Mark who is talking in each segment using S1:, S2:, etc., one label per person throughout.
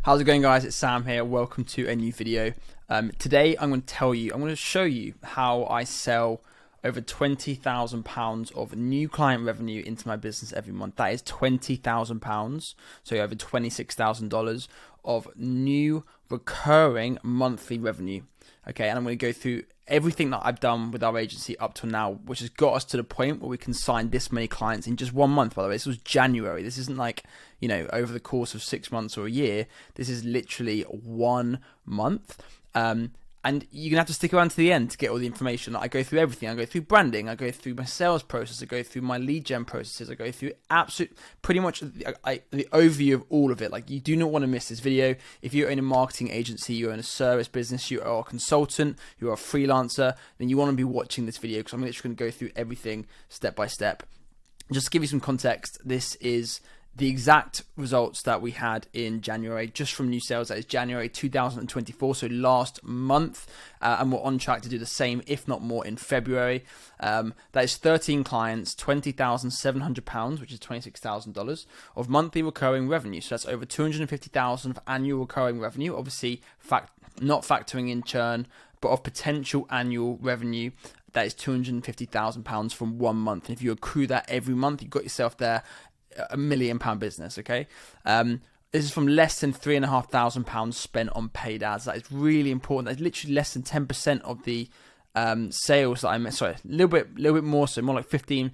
S1: How's it going, guys? It's Sam here. Welcome to a new video. Today I'm going to show you how I sell over £20,000 of new client revenue into my business every month. That is £20,000, so over $26,000 of new recurring monthly revenue. Okay, and I'm going to go through everything that I've done with our agency up to now, which has got us to the point where we can sign this many clients in just 1 month. By the way, this was January. This isn't like, over the course of 6 months or a year. This is literally 1 month. And you're going to have to stick around to the end to get all the information. I go through everything. I go through branding. I go through my sales process. I go through my lead gen processes. I go through pretty much the overview of all of it. Like, you do not want to miss this video. If you own a marketing agency, you own a service business, you are a consultant, you are a freelancer, then you want to be watching this video, because I'm literally going to go through everything step by step. Just to give you some context, this is the exact results that we had in January, just from new sales. That is January 2024, so last month, and we're on track to do the same, if not more, in February. That is 13 clients, £20,700, which is $26,000 of monthly recurring revenue. So that's over $250,000 of annual recurring revenue. Obviously, not factoring in churn, but of potential annual revenue. That is £250,000 from 1 month. And if you accrue that every month, you've got yourself there £1 million business. Okay, this is from less than £3,500 spent on paid ads. That is really important. That's literally less than 10% of the sales that I made. Sorry, a little bit more, so more like 15%,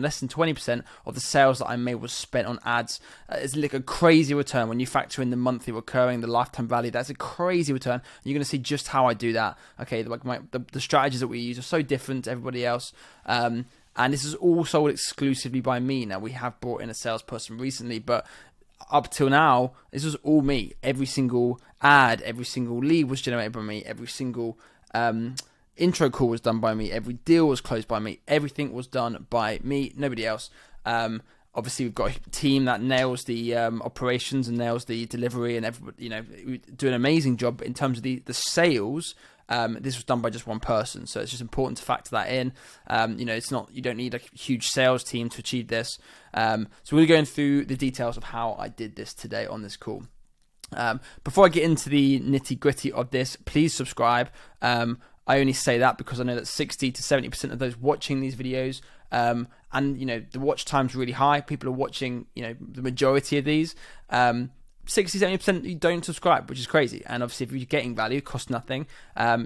S1: less than 20% of the sales that I made was spent on ads. It's like a crazy return when you factor in the monthly recurring, the lifetime value. That's a crazy return. You're going to see just how I do that. Okay, like the strategies that we use are so different to everybody else. And this is all sold exclusively by me. Now, we have brought in a salesperson recently, but up till now, this was all me. Every single ad, every single lead was generated by me. Every single intro call was done by me. Every deal was closed by me. Everything was done by me, nobody else. Obviously, we've got a team that nails the operations and nails the delivery, and everybody, we do an amazing job. But in terms of the sales, this was done by just one person, so it's just important to factor that in. It's not, you don't need a huge sales team to achieve this. So we're going through the details of how I did this today on this call. Before I get into the nitty gritty of this, please subscribe. I only say that because I know that 60 to 70% of those watching these videos, and the watch time's really high. People are watching, the majority of these. 60-70% you don't subscribe, which is crazy. And obviously, if you're getting value, it costs nothing.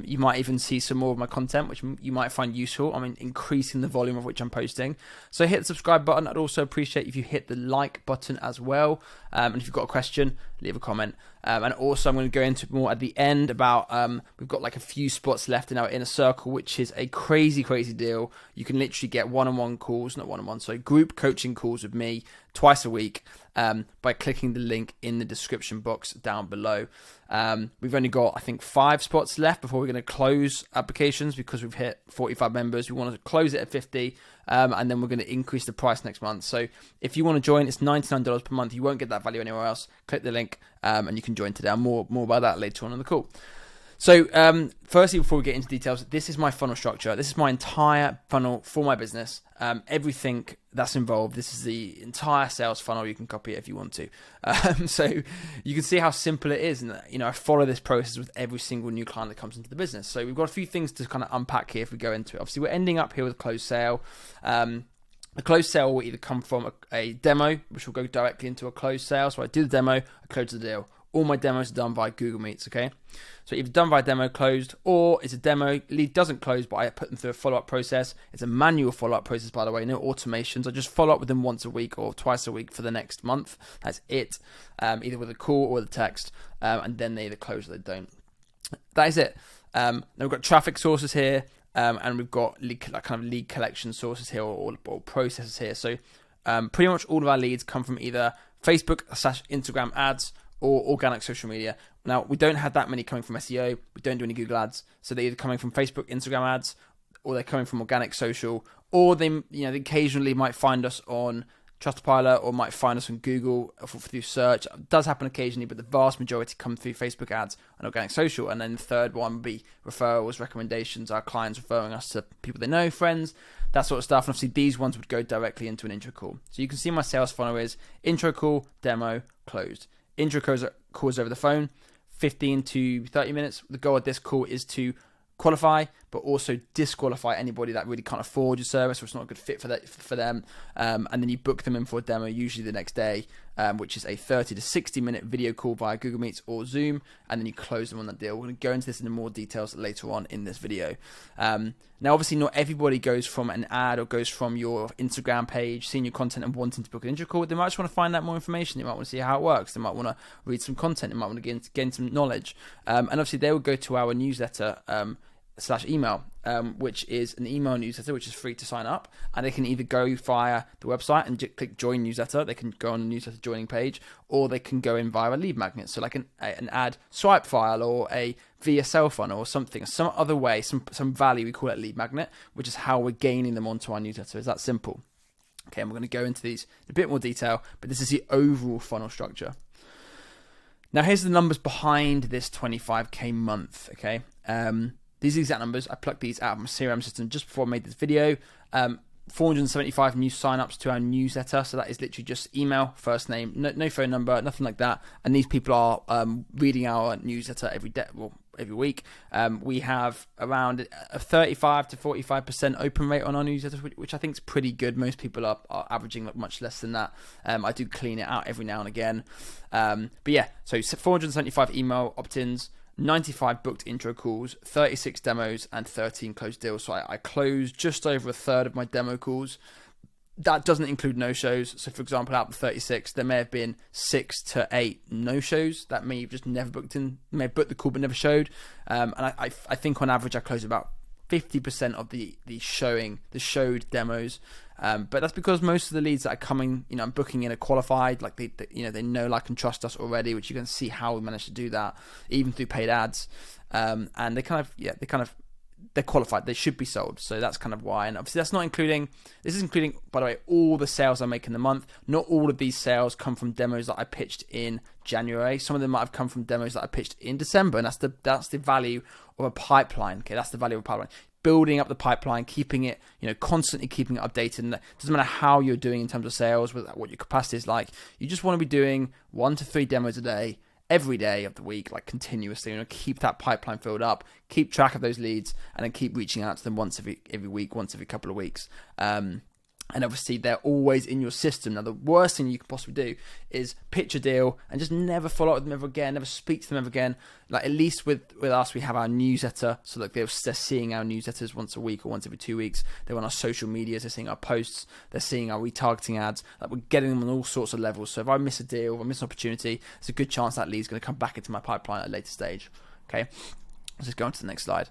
S1: You might even see some more of my content, which you might find useful. I mean, increasing the volume of which I'm posting. So hit the subscribe button. I'd also appreciate if you hit the like button as well. And if you've got a question, leave a comment. And also, I'm going to go into more at the end about, we've got like a few spots left in our inner circle, which is a crazy deal. You can literally get group coaching calls with me twice a week, by clicking the link in the description box down below. We've only got, I think, 5 spots left before we're going to close applications, because we've hit 45 members. We want to close it at 50, and then we're going to increase the price next month. So if you want to join, it's $99 per month. You won't get that value anywhere else. Click the link, and you can join today. More about that later on in the call. So firstly, before we get into details, this is my funnel structure. This is my entire funnel for my business. Everything that's involved. This is the entire sales funnel. You can copy it if you want to. So you can see how simple it is. And I follow this process with every single new client that comes into the business. So we've got a few things to kind of unpack here if we go into it. Obviously, we're ending up here with a closed sale. A closed sale will either come from a demo, which will go directly into a closed sale. So I do the demo, I close the deal. All my demos are done via Google Meets, okay? So either done via demo closed, or it's a demo, lead doesn't close, but I put them through a follow-up process. It's a manual follow-up process, by the way, no automations. I just follow up with them once a week or twice a week for the next month. That's it, either with a call or with a text, and then they either close or they don't. That is it. Now we've got traffic sources here, and we've got lead collection sources here, or processes here. So pretty much all of our leads come from either Facebook/Instagram ads, or organic social media. Now, we don't have that many coming from SEO. We don't do any Google ads. So they're either coming from Facebook, Instagram ads, or they're coming from organic social, or they occasionally might find us on Trustpilot, or might find us on Google through search. It does happen occasionally, but the vast majority come through Facebook ads and organic social. And then the third one would be referrals, recommendations, our clients referring us to people they know, friends, that sort of stuff. And obviously these ones would go directly into an intro call. So you can see my sales funnel is intro call, demo, closed. Intro calls over the phone, 15 to 30 minutes. The goal of this call is to qualify, but also disqualify anybody that really can't afford your service or it's not a good fit for them. And then you book them in for a demo, usually the next day, which is a 30 to 60 minute video call via Google Meets or Zoom, and then you close them on that deal. We're going to go into this in more details later on in this video. Now, obviously, not everybody goes from an ad or goes from your Instagram page, seeing your content and wanting to book an intro call. They might just want to find out more information. They might want to see how it works. They might want to read some content. They might want to gain some knowledge. And obviously, they will go to our newsletter / email, which is an email newsletter, which is free to sign up, and they can either go via the website and click join newsletter. They can go on the newsletter joining page, or they can go in via a lead magnet, so like an ad swipe file or a VSL funnel or something, some other way, some value. We call it lead magnet, which is how we're gaining them onto our newsletter. It's that simple. Okay, and we're going to go into these in a bit more detail, but this is the overall funnel structure. Now, here's the numbers behind this 25k month. Okay. These are the exact numbers. I plucked these out of my CRM system just before I made this video. 475 new signups to our newsletter. So that is literally just email, first name, no phone number, nothing like that. And these people are reading our newsletter every day, every week. We have around a 35 to 45% open rate on our newsletter, which I think is pretty good. Most people are averaging much less than that. I do clean it out every now and again. But yeah, so 475 email opt-ins, 95 booked intro calls, 36 demos, and 13 closed deals. So I closed just over a third of my demo calls. That doesn't include no-shows. So, for example, out of the 36, there may have been 6 to 8 no-shows that may have just never booked in, may have booked the call but never showed. And I think on average I closed about 50% of the showed demos. But that's because most of the leads that are coming, I'm booking in are qualified, like they know, like, and trust us already, which you can see how we managed to do that, even through paid ads. And they're qualified. They should be sold. So that's kind of why. And obviously this is including, by the way, all the sales I make in the month. Not all of these sales come from demos that I pitched in January. Some of them might have come from demos that I pitched in December. And that's the value of a pipeline. Okay, that's the value of a pipeline. Building up the pipeline, keeping it, constantly keeping it updated. And it doesn't matter how you're doing in terms of sales, what your capacity is like. You just want to be doing 1 to 3 demos a day, every day of the week, like continuously. Keep that pipeline filled up, keep track of those leads, and then keep reaching out to them once every week, once every couple of weeks. And obviously they're always in your system. Now, the worst thing you could possibly do is pitch a deal and just never follow up with them ever again, never speak to them ever again. Like, at least with us, we have our newsletter. So like they're seeing our newsletters once a week or once every 2 weeks. They're on our social medias, they're seeing our posts, they're seeing our retargeting ads. Like, we're getting them on all sorts of levels. So if I miss a deal, if I miss an opportunity, there's a good chance that lead's going to come back into my pipeline at a later stage. Okay, let's just go on to the next slide.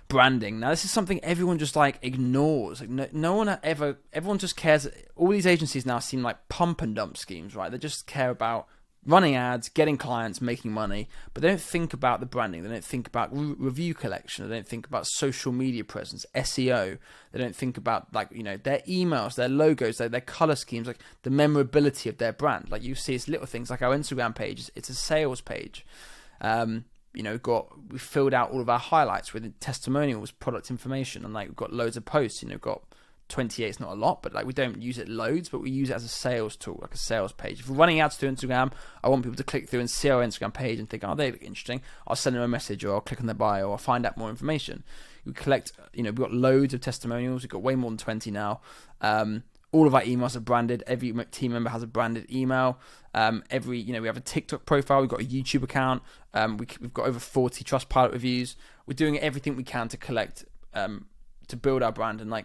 S1: Branding. Now, this is something everyone just ignores. Everyone just cares. All these agencies now seem like pump and dump schemes, right? They just care about running ads, getting clients, making money, but they don't think about the branding. They don't think about review collection. They don't think about social media presence, SEO. They don't think about their emails, their logos, their color schemes, like the memorability of their brand. Like, you see, it's little things like our Instagram page. It's a sales page. We filled out all of our highlights with testimonials, product information, and we've got loads of posts. We've got 28, it's not a lot, but we don't use it loads, but we use it as a sales tool, like a sales page. If we're running ads through Instagram, I want people to click through and see our Instagram page and think, oh, they look interesting. I'll send them a message, or I'll click on their bio, or I'll find out more information. We collect, we've got loads of testimonials. We've got way more than 20 now. All of our emails are branded. Every team member has a branded email. We have a TikTok profile. We've got a YouTube account. We've got over 40 Trustpilot reviews. We're doing everything we can to collect, to build our brand. And I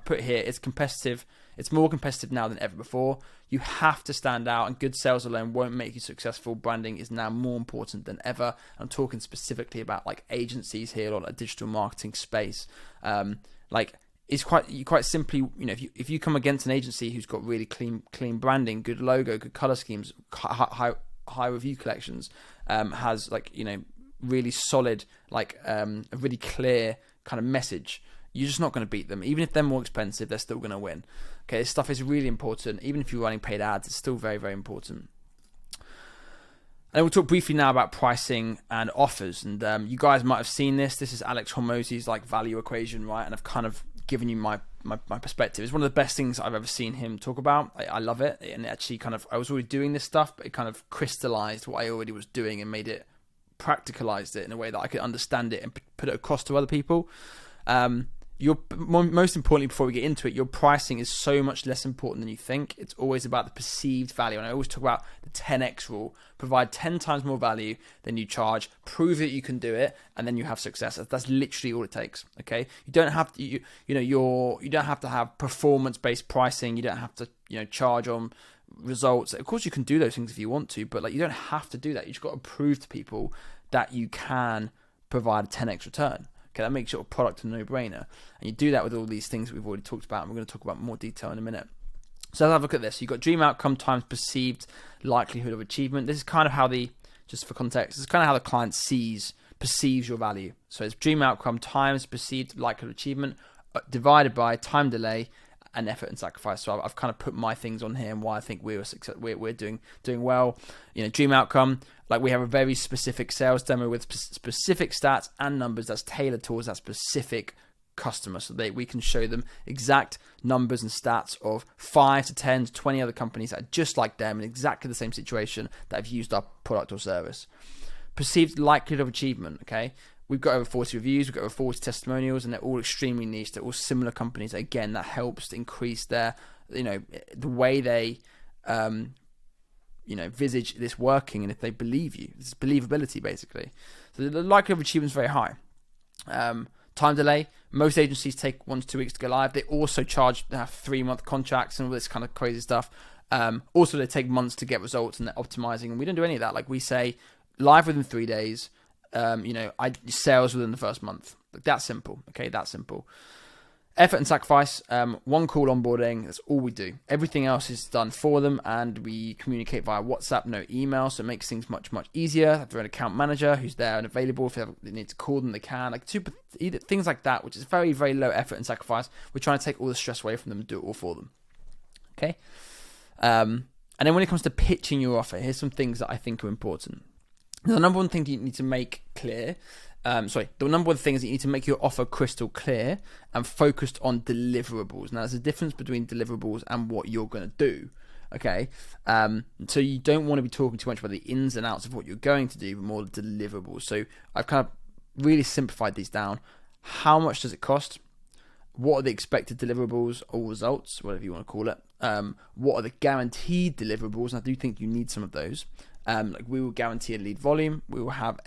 S1: put here, it's competitive. It's more competitive now than ever before. You have to stand out, and good sales alone won't make you successful. Branding is now more important than ever. I'm talking specifically about agencies here, or a digital marketing space. It's quite simply, if you come against an agency who's got really clean branding, good logo, good color schemes, high review collections, has really solid, a really clear kind of message, you're just not going to beat them. Even if they're more expensive, they're still going to win. Okay, this stuff is really important. Even if you're running paid ads, it's still very, very important. And we'll talk briefly now about pricing and offers. And you guys might have seen this. This is Alex Hormozi's value equation, right? And I've kind of given you my my perspective. It's one of the best things I've ever seen him talk about. I love it, and it actually I was already doing this stuff, but it kind of crystallized what I already was doing and made it, practicalized it in a way that I could understand it and put it across to other people. Most importantly, before we get into it, your pricing is so much less important than you think. It's always about the perceived value. And I always talk about the 10x rule. Provide 10 times more value than you charge, prove that you can do it, and then you have success. That's literally all it takes. Okay. You don't have to, you don't have to have performance-based pricing. You don't have to, charge on results. Of course you can do those things if you want to, but you don't have to do that. You just got to prove to people that you can provide a 10x return. Okay, that makes your product a no-brainer. And you do that with all these things that we've already talked about, and we're going to talk about more detail in a minute. So let's have a look at this. You've got dream outcome times perceived likelihood of achievement. This is kind of how just for context, this is kind of how the client perceives your value. So it's dream outcome times perceived likelihood of achievement divided by time delay and effort and sacrifice. So I've kind of put my things on here and why I think we're doing well. Dream outcome, we have a very specific sales demo with specific stats and numbers that's tailored towards that specific customer, so that we can show them exact numbers and stats of 5 to 10 to 20 other companies that are just like them in exactly the same situation that have used our product or service. Perceived likelihood of achievement, okay? We've got over 40 reviews, we've got over 40 testimonials, and they're all extremely niche. They're all similar companies. Again, that helps to increase their, the way they, visage this working, and if they believe you. It's believability, basically. So the likelihood of achievement is very high. Time delay. Most agencies take 1 to 2 weeks to go live. They also have 3-month contracts and all this kind of crazy stuff. Also, they take months to get results, and they're optimizing. And we don't do any of that. We say live within 3 days. Sales within the first month. That's simple. Okay, that's simple. Effort and sacrifice. 1 call onboarding. That's all we do. Everything else is done for them, and we communicate via WhatsApp, no email. So it makes things much, much easier. If they're an account manager who's there and available, if they need to call them, they can. Things like that, which is very, very low effort and sacrifice. We're trying to take all the stress away from them and do it all for them. Okay. And then when it comes to pitching your offer, here's some things that I think are important. The number one thing you need to make clear, the number one thing is that you need to make your offer crystal clear and focused on deliverables. Now, there's a difference between deliverables and what you're going to do, okay? So you don't want to be talking too much about the ins and outs of what you're going to do, but more the deliverables. So I've kind of really simplified these down. How much does it cost? What are the expected deliverables or results, whatever you want to call it? What are the guaranteed deliverables? And I do think you need some of those. We will guarantee a lead volume. We will have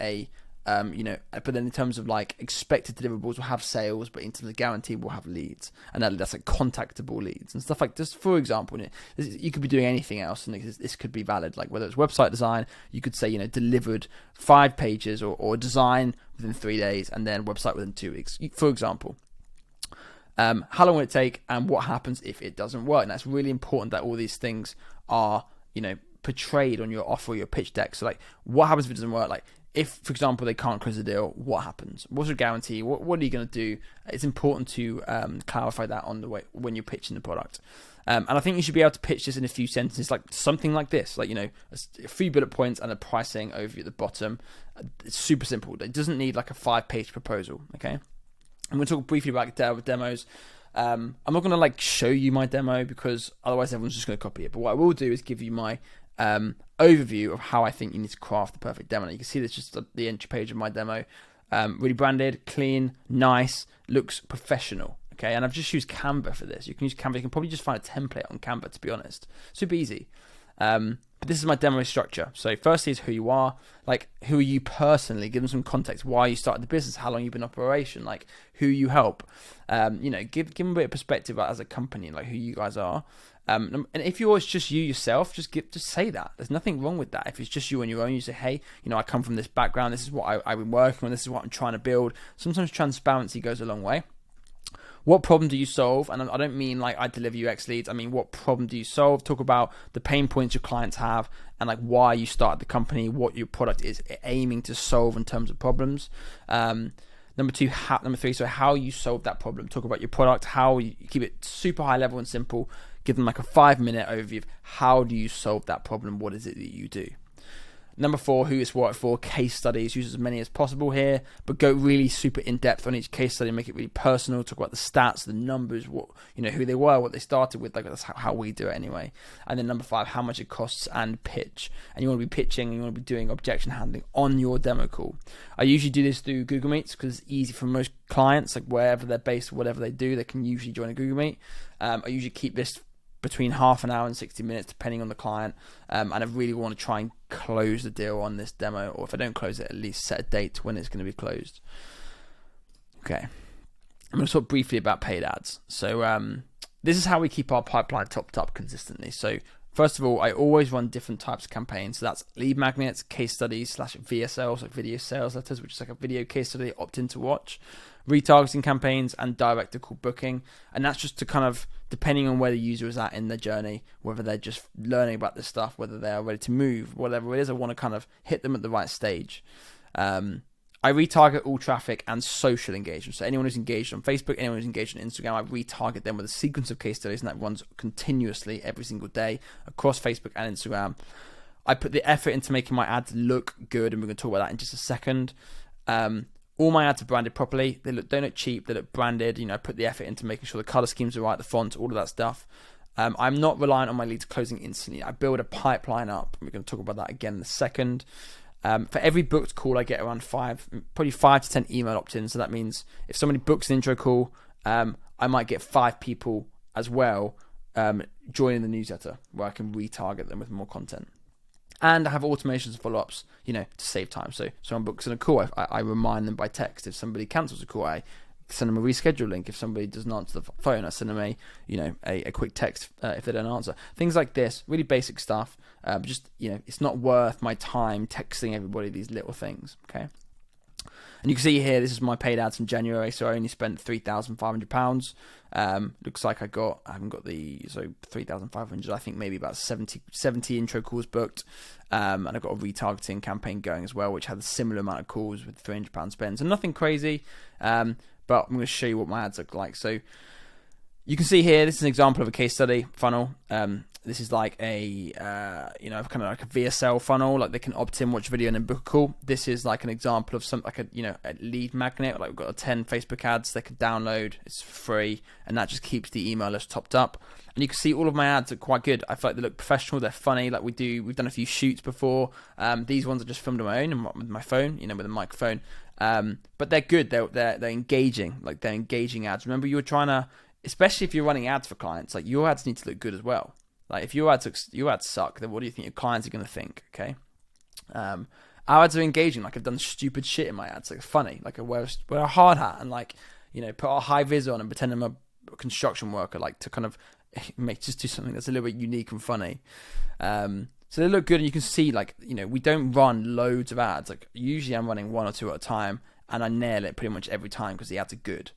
S1: but then in terms of expected deliverables, we'll have sales, but in terms of guarantee, we'll have leads, and that's contactable leads and stuff like this. For example, you could be doing anything else, and this could be valid. Whether it's website design, you could say delivered 5 pages or design within 3 days, and then website within 2 weeks, for example. How long will it take, and what happens if it doesn't work? And that's really important that all these things are portrayed on your offer or your pitch deck. So what happens if it doesn't work? If, for example, they can't close the deal, what happens? What's your guarantee? What are you going to do? It's important to clarify that on the way when you're pitching the product. And I think you should be able to pitch this in a few sentences, something like this, a few bullet points and a pricing overview at the bottom. It's super simple. It doesn't need a 5-page proposal. Okay. I'm going to talk briefly about demos. I'm not going to show you my demo because otherwise everyone's just going to copy it. But what I will do is give you my overview of how I think you need to craft the perfect demo. Now, you can see this just at the entry page of my demo. Really branded, clean, nice, looks professional. Okay, and I've just used Canva for this. You can use Canva. You can probably just find a template on Canva, to be honest. Super easy. But this is my demo structure. So firstly is who you are. Who are you personally? Give them some context. Why you started the business. How long you've been in operation. Who you help. Give them a bit of perspective as a company, who you guys are. And if it's just you yourself, just say that. There's nothing wrong with that. If it's just you on your own, you say, hey, I come from this background. This is what I've been working on. This is what I'm trying to build. Sometimes transparency goes a long way. What problem do you solve? And I don't mean I deliver you X leads. I mean, what problem do you solve? Talk about the pain points your clients have and why you started the company, what your product is aiming to solve in terms of problems. Number 3, so how you solve that problem. Talk about your product, how you keep it super high level and simple. Give them a 5-minute overview of how do you solve that problem? What is it that you do? Number 4, who it's worked for, case studies. Use as many as possible here, but go really super in depth on each case study, make it really personal. Talk about the stats, the numbers, what who they were, what they started with. Like that's how we do it anyway. And then number 5, how much it costs, and pitch. And you want to be pitching, and you want to be doing objection handling on your demo call. I usually do this through Google Meets because it's easy for most clients, like wherever they're based, whatever they do, they can usually join a Google Meet. I usually keep this between half an hour and 60 minutes, depending on the client. And I really want to try and close the deal on this demo, or if I don't close it, at least set a date when it's going to be closed. Okay. I'm going to talk briefly about paid ads. So this is how we keep our pipeline topped up consistently. So first of all, I always run different types of campaigns. So that's lead magnets, case studies / VSLs, like video sales letters, which is like a video case study opt-in to watch, retargeting campaigns, and direct to call booking. And that's just to kind of, depending on where the user is at in their journey, whether they're just learning about this stuff, whether they are ready to move, whatever it is, I want to kind of hit them at the right stage. I retarget all traffic and social engagement. So anyone who's engaged on Facebook, anyone who's engaged on Instagram, I retarget them with a sequence of case studies, and that runs continuously every single day across Facebook and Instagram. I put the effort into making my ads look good, and we're going to talk about that in just a second. All my ads are branded properly. They don't look cheap. They look branded. I put the effort into making sure the color schemes are right, the font, all of that stuff. I'm not reliant on my leads closing instantly. I build a pipeline up. We're going to talk about that again in a second. For every booked call, I get around 5 to 10 email opt-ins. So that means if somebody books an intro call, I might get 5 people as well joining the newsletter, where I can retarget them with more content. And I have automations and follow-ups, to save time. So someone books in a call, I remind them by text. If somebody cancels a call, I send them a reschedule link. If somebody doesn't answer the phone, I send them a quick text if they don't answer. Things like this, really basic stuff. It's not worth my time texting everybody these little things, okay? And you can see here, this is my paid ads in January, so I only spent £3,500. Looks like I haven't got so 3,500, I think maybe about 70 intro calls booked. And I've got a retargeting campaign going as well, which had a similar amount of calls with £300 spend. So nothing crazy, but I'm going to show you what my ads look like. So you can see here, this is an example of a case study funnel. This is like a, kind of like a VSL funnel, like they can opt in, watch video, and then book a call. This is like an example of a lead magnet. Like we've got 10 Facebook ads they could download. It's free, and that just keeps the email list topped up. And you can see all of my ads are quite good. I feel like they look professional. They're funny. Like we've done a few shoots before. These ones are just filmed on my own and with my phone, with a microphone. But they're good. They're engaging. Like they're engaging ads. Remember, you were trying to, especially if you're running ads for clients, like your ads need to look good as well. Like if your ads suck, then what do you think your clients are going to think? Okay, our ads are engaging. Like I've done stupid shit in my ads, like funny. Like I wear a hard hat and put a high vis on and pretend I'm a construction worker, like to kind of just do something that's a little bit unique and funny. So they look good, and you can see we don't run loads of ads. Like usually I'm running 1 or 2 at a time, and I nail it pretty much every time because the ads are good.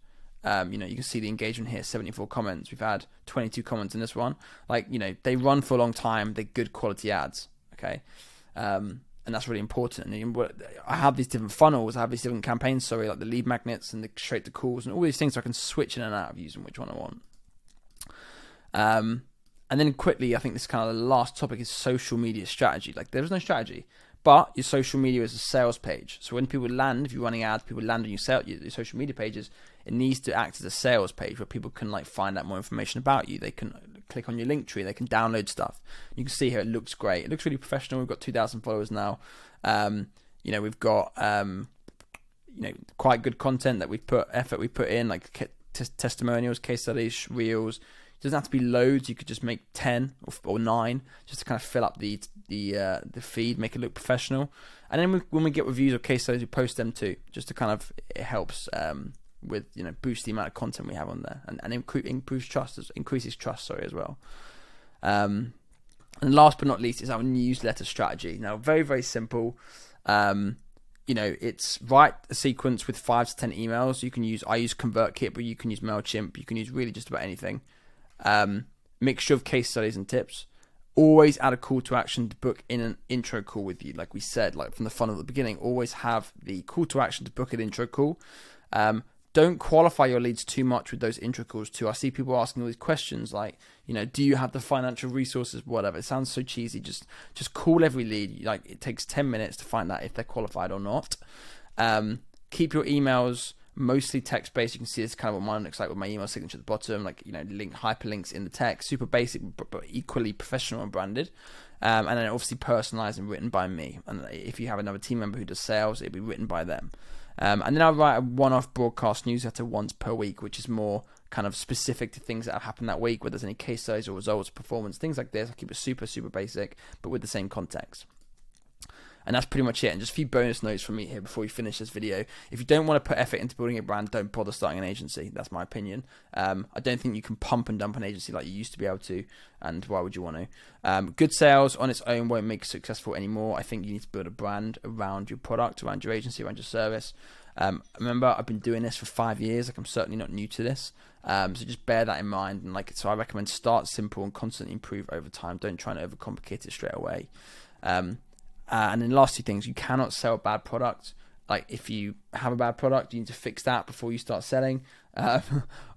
S1: You can see the engagement here, 74 comments. We've had 22 comments in this one. They run for a long time. They're good quality ads, okay? And that's really important. And I have these different funnels. I have these different campaigns, like the lead magnets and the straight to calls and all these things, so I can switch in and out of using which one I want. And then quickly, I think this kind of the last topic is social media strategy. Like there's no strategy, but your social media is a sales page. So when people land, if you're running ads, people land on your social media pages, it needs to act as a sales page where people can find out more information about you. They can click on your link tree. They can download stuff. You can see here, it looks great. It looks really professional. We've got 2,000 followers now. We've got, quite good content that we put in, like testimonials, case studies, reels. It doesn't have to be loads. You could just make 10 or 9 just to kind of fill up the feed, make it look professional. And then when we get reviews or case studies, we post them too, just to kind of, it helps with boost the amount of content we have on there, and increases trust as well. And last but not least is our newsletter strategy. Now, very, very simple. It's write a sequence with 5 to 10 emails. I use ConvertKit, but you can use MailChimp. You can use really just about anything. Mixture of case studies and tips. Always add a call to action to book in an intro call with you. Like we said, from the funnel at the beginning, always have the call to action to book an intro call. don't qualify your leads too much with those intro calls too. I see people asking all these questions like, do you have the financial resources, whatever. It sounds so cheesy. Just call every lead. Like, it takes 10 minutes to find out if they're qualified or not. Keep your emails mostly text-based. You can see this kind of what mine looks like with my email signature at the bottom, like, link hyperlinks in the text, super basic, but equally professional and branded. And then obviously personalized and written by me. And if you have another team member who does sales, it'll be written by them. And then I write a one-off broadcast newsletter once per week, which is more kind of specific to things that have happened that week, whether there's any case studies or results, performance, things like this. I keep it super, super basic, but with the same context. And that's pretty much it. And just a few bonus notes from me here before we finish this video. If you don't want to put effort into building a brand, don't bother starting an agency. That's my opinion. I don't think you can pump and dump an agency like you used to be able to. And why would you want to? Good sales on its own won't make you successful anymore. I think you need to build a brand around your product, around your agency, around your service. Remember, I've been doing this for 5 years. Like, I'm certainly not new to this. So just bear that in mind. And so I recommend start simple and constantly improve over time. Don't try and overcomplicate it straight away. And then last two things, you cannot sell a bad product. Like, if you have a bad product, you need to fix that before you start selling,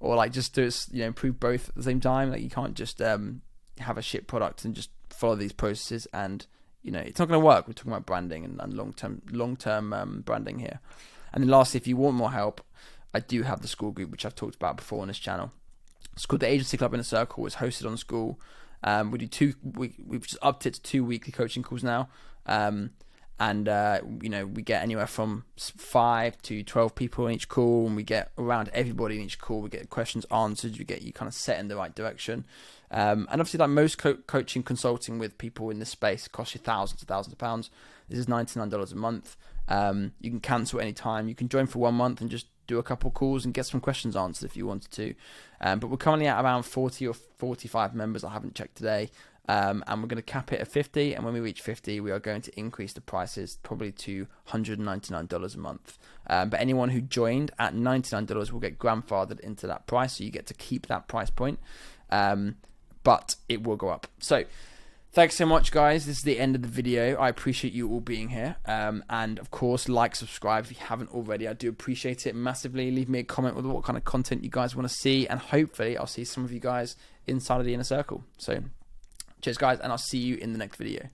S1: or like just do it, improve both at the same time. Like, you can't just have a shit product and just follow these processes, and it's not going to work. We're talking about branding and long-term branding here. And then lastly, if you want more help, I do have the Skool group, which I've talked about before on this channel. It's called the Agency Club Inner Circle. It's hosted on Skool. We've just upped it to 2 weekly coaching calls now. We get anywhere from 5 to 12 people in each call, and we get around everybody in each call. We get questions answered. We get you kind of set in the right direction. And obviously, like most coaching, consulting with people in this space costs you thousands of pounds. This is $99 a month. You can cancel any time. You can join for 1 month and just do a couple calls and get some questions answered if you wanted to. But we're currently at around 40 or 45 members. I haven't checked today. And we're going to cap it at 50. And when we reach 50, we are going to increase the prices probably to $199 a month. But anyone who joined at $99 will get grandfathered into that price. So you get to keep that price point. But it will go up. So thanks so much, guys. This is the end of the video. I appreciate you all being here. And of course, like, subscribe if you haven't already. I do appreciate it massively. Leave me a comment with what kind of content you guys want to see. And hopefully I'll see some of you guys inside of the Inner Circle. So cheers, guys, and I'll see you in the next video.